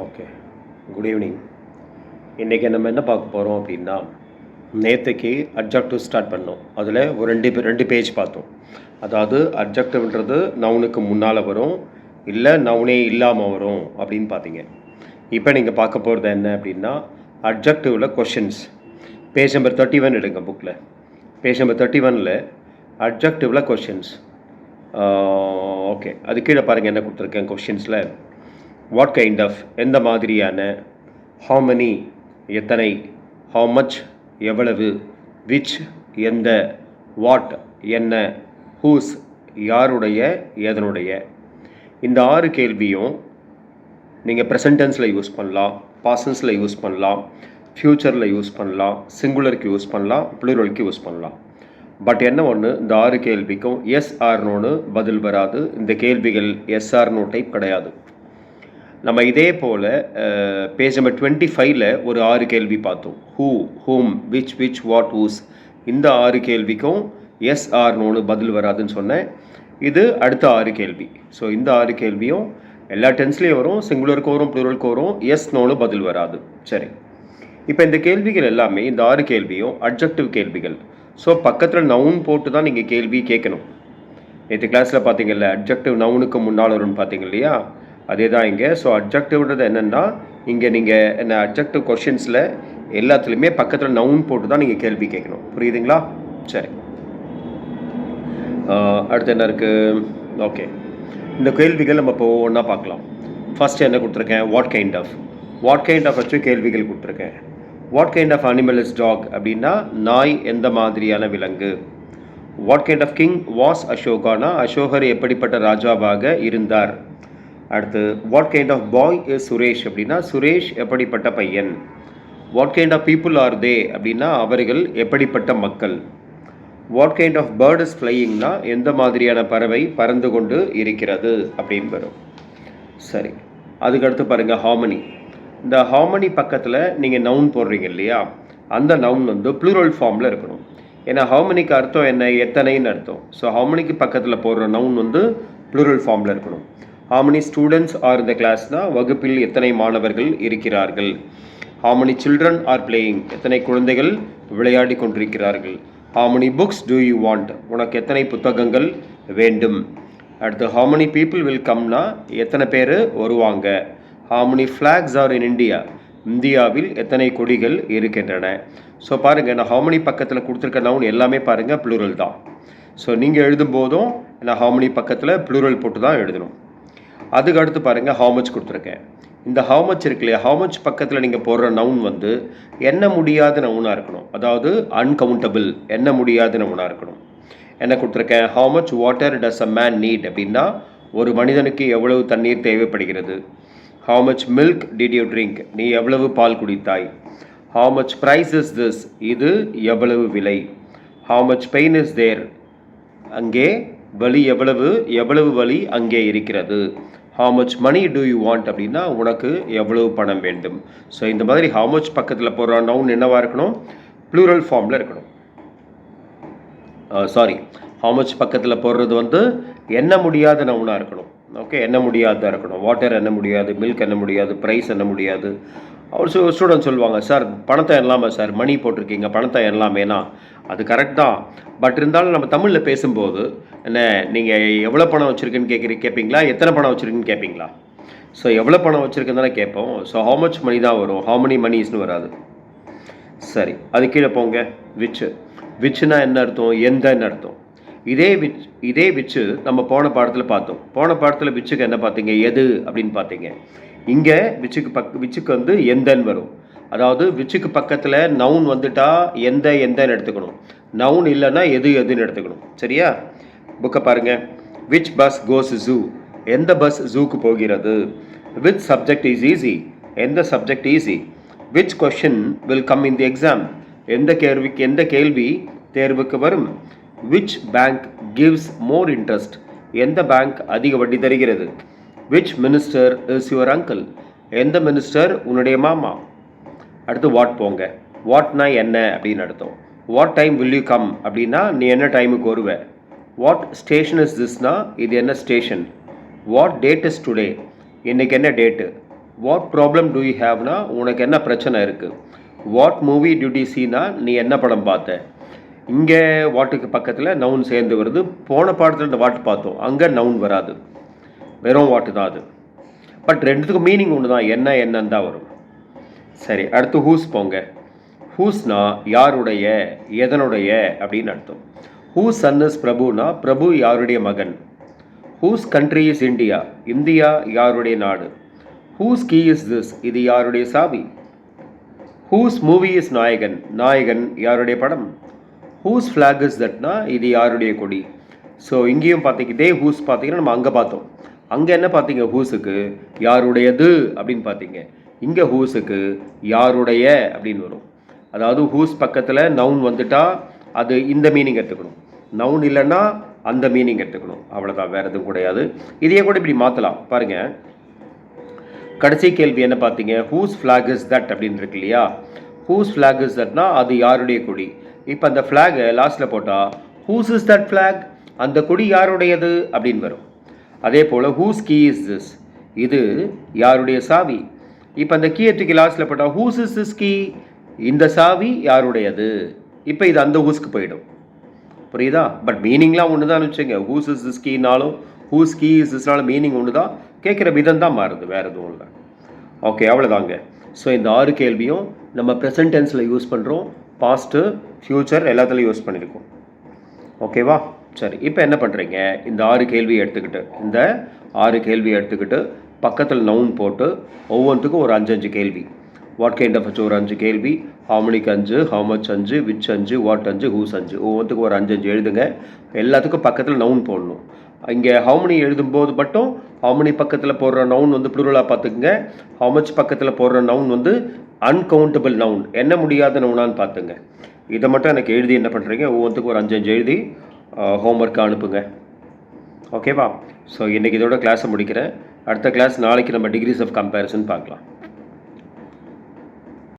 Okay. Good evening. இன்றைக்கி நம்ம என்ன பார்க்க போகிறோம் அப்படின்னா, நேற்றுக்கு அட்ஜெக்டிவ் ஸ்டார்ட் பண்ணோம். அதில் ஒரு ரெண்டு பேஜ் பார்த்தோம். அதாவது அட்ஜெக்டிவ்ன்றது நவுனுக்கு முன்னால் வரும், இல்லை நவுனே இல்லாமல் வரும் அப்படின்னு பார்த்தீங்க. இப்போ நீங்கள் பார்க்க போகிறது என்ன அப்படின்னா, அட்ஜெக்டிவில் கொஷின்ஸ். பேஜ் நம்பர் 31 எடுங்க புக்கில். பேஜ் நம்பர் 31ல் அட்ஜெக்டிவில் கொஷின்ஸ். ஓகே, அது கீழே பாருங்கள் என்ன கொடுத்துருக்கேன் கொஷின்ஸில். வாட் கைண்ட் ஆஃப், எந்த மாதிரியான, ஹவு மெனி எத்தனை, ஹவு மச் எவ்வளவு, விச் எந்த, வாட் என்ன, ஹூஸ் யாருடைய எதனுடைய. இந்த 6 கேள்வியும் நீங்கள் ப்ரெசன்ட் டென்ஸில் யூஸ் பண்ணலாம், பாஸ்டன்ஸில் யூஸ் பண்ணலாம், ஃப்யூச்சரில் யூஸ் பண்ணலாம், சிங்குலருக்கு யூஸ் பண்ணலாம், ப்ளூரலுக்கு யூஸ் பண்ணலாம். பட் என்ன ஒன்று, இந்த 6 கேள்விக்கும் எஸ் ஆர் நோன்னு பதில் வராது. இந்த கேள்விகள் எஸ் ஆர் நோ டைப் கிடையாது. நம்ம இதே போல் பேஜ் நம்பர் 25ல் ஒரு 6 கேள்வி பார்த்தோம். Who, whom, which, what, whose. இந்த 6 கேள்விக்கும் எஸ் ஆர் நோன்னு பதில் வராதுன்னு சொன்னேன். இது அடுத்த 6 கேள்வி. ஸோ இந்த 6 கேள்வியும் எல்லா டென்ஸ்லேயும் வரும், சிங்குலருக்கு வரும், ப்ளூரலுக்கு வரும், எஸ் நோன்னு பதில் வராது. சரி, இப்போ இந்த கேள்விகள் எல்லாமே, இந்த 6 கேள்வியும் அட்ஜெக்டிவ் கேள்விகள். ஸோ பக்கத்தில் நவுன் போட்டு தான் நீங்கள் கேள்வி கேட்கணும். நேற்று கிளாஸில் பார்த்தீங்கல்ல, அட்ஜெக்டிவ் நவுனுக்கு முன்னால் வரும்னு பார்த்தீங்க இல்லையா, அதே தான் இங்கே. ஸோ அட்ஜெக்டிவ்ன்றது என்னென்னா, இங்கே நீங்கள் என்ன அட்ஜெக்டிவ் கொஷின்ஸில் எல்லாத்துலேயுமே பக்கத்தில் நவுன் போட்டு தான் நீங்கள் கேள்வி கேட்கணும். புரியுதுங்களா? சரி, அடுத்து என்ன இருக்குது? ஓகே, இந்த கேள்விகள் நம்ம இப்போ ஒவ்வொன்றா பார்க்கலாம். ஃபஸ்ட்டு என்ன கொடுத்துருக்கேன்? What kind of. What kind of வச்சு கேள்விகள் கொடுத்துருக்கேன். What kind of animal is dog அப்படின்னா, நாய் எந்த மாதிரியான விலங்கு. What kind of king was அசோகானா, அசோகர் எப்படிப்பட்ட ராஜாவாக இருந்தார். அடுத்து what kind of boy is Suresh அப்படின்னா, சுரேஷ் எப்படிப்பட்ட பையன். What kind of people are they அப்படின்னா, அவர்கள் எப்படிப்பட்ட மக்கள். What kind of bird is ஃப்ளையிங்னா, எந்த மாதிரியான பறவை பறந்து கொண்டு இருக்கிறது அப்படின்னு வரும். சரி, அதுக்கடுத்து பாருங்கள் ஹார்மனி. இந்த ஹார்மனி பக்கத்தில் நீங்கள் நவுன் போடுறீங்க இல்லையா, அந்த நவுன் வந்து ப்ளூரல் ஃபார்மில் இருக்கணும். ஏன்னா ஹார்மனிக்கு அர்த்தம் என்ன? எத்தனைன்னு அர்த்தம். ஸோ ஹார்மனிக்கு பக்கத்தில் போடுற நவுன் வந்து ப்ளூரல் ஃபார்மில் இருக்கணும். how many students are in the classனா, வகுப்பில் எத்தனை மாணவர்கள் இருக்கிறார்கள். how many children are playing, எத்தனை குழந்தைகள் விளையாடி கொண்டிருக்கிறார்கள். how many books do you want, உனக்கு எத்தனை புத்தகங்கள் வேண்டும். அடுத்து how many people will comeனா, எத்தனை பேர் வருவாங்க. how many flags are in India, இந்தியாவில் எத்தனை கொடிகள் இருக்கின்றன. ஸோ பாருங்கள், நான் how many பக்கத்தில் கொடுத்துருக்க நவுன் எல்லாமே பாருங்கள் ப்ளூரல் தான். ஸோ நீங்கள் எழுதும் போதும் நான் how many பக்கத்தில் ப்ளூரல் போட்டு தான் எழுதணும். அதுக்கு அடுத்து பாருங்கள் how much கொடுத்துருக்கேன். இந்த how much இருக்கு இல்லையா, how much பக்கத்தில் நீங்கள் போடுற நவுன் வந்து எண்ண முடியாத நவுனாக இருக்கணும். அதாவது அன்கவுண்டபிள், எண்ண முடியாத நவுனாக இருக்கணும். என்ன கொடுத்துருக்கேன்? how much water does a man need அப்படின்னா, ஒரு மனிதனுக்கு எவ்வளவு தண்ணீர் தேவைப்படுகிறது. how much milk did you drink, நீ எவ்வளவு பால் குடித்தாய். how much price is this, இது எவ்வளவு விலை. how much pain is there, அங்கே வலி எவ்வளவு, எவ்வளவு வலி அங்கே இருக்கிறது. how much money do you want அப்படின்னா, உனக்கு எவ்வளவு பணம் வேண்டும். ஸோ இந்த மாதிரி how much பக்கத்தில் போடுற நவுன் என்னவாக இருக்கணும்? ப்ளூரல் ஃபார்மில் இருக்கணும். சாரி, how much பக்கத்தில் போடுறது வந்து எண்ண முடியாத நவுனாக இருக்கணும். ஓகே, எண்ண முடியாததாக இருக்கணும். வாட்டர் எண்ண முடியாது, மில்க் எண்ண முடியாது, ப்ரைஸ் எண்ண முடியாது. அவர் ஸ்டூடெண்ட் சொல்லுவாங்க, சார் பணத்தை எண்ணலாமா சார், மணி போட்டிருக்கீங்க, பணத்தை எண்ணலாமேனா. அது கரெக்ட் தான். பட் இருந்தாலும் நம்ம தமிழில் பேசும்போது என்ன, நீங்கள் எவ்வளோ பணம் வச்சுருக்குன்னு கேட்பீங்களா, எத்தனை பணம் வச்சுருக்குன்னு கேட்பீங்களா? ஸோ எவ்வளோ பணம் வச்சுருக்குன்னு தானே கேட்போம். ஸோ how much மணி தான் வரும், how many மணிஸ்னு வராது. சரி, அது கீழே போங்க. விச்சு. விச்சுனா என்ன அர்த்தம்? எந்தன்னு அர்த்தம். இதே விச்சு நம்ம போன பாடத்தில் பார்த்தோம். போன பாடத்தில் விச்சுக்கு என்ன பார்த்தீங்க? எது அப்படின்னு பார்த்தீங்க. இங்கே விச்சுக்கு வந்து எந்தன்னு வரும். அதாவது விச்சுக்கு பக்கத்தில் நவுன் வந்துட்டா எந்தன்னு எடுத்துக்கணும். நவுன் இல்லைன்னா எதுன்னு எடுத்துக்கணும். சரியா? புக்கை பாருங்கள். விச் பஸ் கோஸ் ஜூ, எந்த பஸ் ஜூக்கு போகிறது. விச் சப்ஜெக்ட் இஸ் ஈஸி, எந்த subject easy. Which question will come in the exam, எந்த கேள்வி தேர்வுக்கு வரும். Which bank gives more interest, எந்த பேங்க் அதிக வட்டி தருகிறது. Which minister is your uncle, எந்த மினிஸ்டர் உன்னுடைய மாமா. அடுத்து வாட் போங்க. வாட்னா என்ன அப்படின்னு அர்த்தம். What time will you come அப்படின்னா, நீ என்ன டைமுக்கு வருவ. வாட் ஸ்டேஷன் இஸ் திஸ்னா, இது என்ன station. What date is today, இன்றைக்கி என்ன date. What problem do you ஹேவ்னா உனக்கு என்ன பிரச்சனை இருக்குது. வாட் மூவி டியூ யூ சீனா நீ என்ன படம் பார்த்த. இங்கே வாட்டுக்கு பக்கத்தில் நவுன் சேர்ந்து வருது. போன பாடத்தில் இந்த வாட்டு பார்த்தோம், அங்கே நவுன் வராது, வெறும் வாட்டு தான் அது. பட் ரெண்டுத்துக்கும் மீனிங் ஒன்று தான், என்ன என்னன்னு தான் வரும். சரி, அடுத்து ஹூஸ் போங்க. ஹூஸ்னா யாருடைய, எதனுடைய அப்படின்னு அர்த்தம். ஹூஸ் சன் இஸ் பிரபுனா பிரபு யாருடைய மகன். Whose country is India, India யாருடைய நாடு. ஹூஸ் கீ இஸ் திஸ், இது யாருடைய சாவி. ஹூஸ் மூவி இஸ் நாயகன், நாயகன் யாருடைய படம். ஹூஸ் ஃப்ளாக் இஸ் தட்னா இது யாருடைய கொடி. ஸோ இங்கேயும் பார்த்தீங்க, இதே ஹூஸ் பார்த்தீங்கன்னா நம்ம அங்கே பார்த்தோம். அங்கே என்ன பார்த்தீங்க, ஹூஸுக்கு யாருடையது அப்படின்னு பார்த்தீங்க. இங்கே ஹூஸுக்கு யாருடைய அப்படின்னு வரும். அதாவது ஹூஸ் பக்கத்தில் நவுன் வந்துட்டா அது இந்த மீனிங் எடுத்துக்கணும், நவுன் இல்லைன்னா அந்த மீனிங் எடுத்துக்கணும், அவ்வளோதான், வேறு எதுவும் கிடையாது. இதையே கூட இப்படி மாற்றலாம் பாருங்கள். கடைசி கேள்வி என்ன பார்த்தீங்க, ஹூஸ் ஃப்ளாக் இஸ் தட் அப்படின்னு இருக்கு இல்லையா. ஹூஸ் ஃப்ளாக் இஸ் தட்னா அது யாருடைய கொடி. இப்போ அந்த ஃப்ளாகை லாஸ்ட்டில் போட்டால் ஹூஸ் இஸ் தட் ஃப்ளாக், அந்த கொடி யாருடையது அப்படின்னு வரும். அதே போல் ஹூஸ் கீ இஸ் திஸ், இது யாருடைய சாவி. இப்போ அந்த கீயை தூக்கி லாஸ்ட்டில் போட்டால் ஹூஸ் இஸ் திஸ் கீ, இந்த சாவி யாருடையது. இப்போ இது அந்த ஹூஸ்க்கு போயிடும், புரியுதா. பட் மீனிங்லாம் ஒன்று தான் வச்சுங்க. ஹூஸ் இஸ் திஸ் கீனாலும் ஹூஸ் கீ இஸ் திஸ்னாலும் மீனிங் ஒன்று தான், கேட்குற விதம் தான் மாறுது, வேறு எதுவும் இல்லை. ஓகே, அவ்வளோதாங்க. ஸோ இந்த 6 கேள்வியும் நம்ம ப்ரெசன்ட் டென்ஸில் யூஸ் பண்ணுறோம், பாஸ்ட்டு ஃப்யூச்சர் எல்லாத்துலேயும் யூஸ் பண்ணியிருக்கோம். ஓகேவா. சரி, இப்போ என்ன பண்ணுறீங்க, இந்த 6 கேள்வியை எடுத்துக்கிட்டு பக்கத்தில் நவுன் போட்டு ஒவ்வொன்றுக்கும் ஒரு 5 கேள்வி. வாட் கைண்ட் ஆஃப் ஒரு 5 கேள்வி, ஹாமனிக்கு 5, how much 5, which 5, what 5, whose 5, ஒவ்வொன்றுக்கும் ஒரு 5 எழுதுங்க. எல்லாத்துக்கும் பக்கத்தில் நவுன் போடணும். இங்கே ஹவுமனி எழுதும்போது மட்டும் ஹவுமனி பக்கத்தில் போடுற நவுன் வந்து ப்ளூரலாக பார்த்துக்குங்க. ஹவு மச் பக்கத்தில் போடுற நவுன் வந்து அன்கவுண்டபிள் நவுன், என்ன முடியாத நவுனான்னு பார்த்துங்க. இதை மட்டும் எனக்கு எழுதி என்ன பண்ணுறீங்க, ஒவ்வொன்றுக்கும் ஒரு 5 எழுதி ஹோம்ஒர்க்கை அனுப்புங்க. ஓகேவா. ஸோ இன்றைக்கி இதோட கிளாஸை முடிக்கிறேன். அடுத்த கிளாஸ் நாளைக்கு நம்ம டிகிரிஸ் ஆஃப் கம்பேரிசன் பார்க்கலாம்.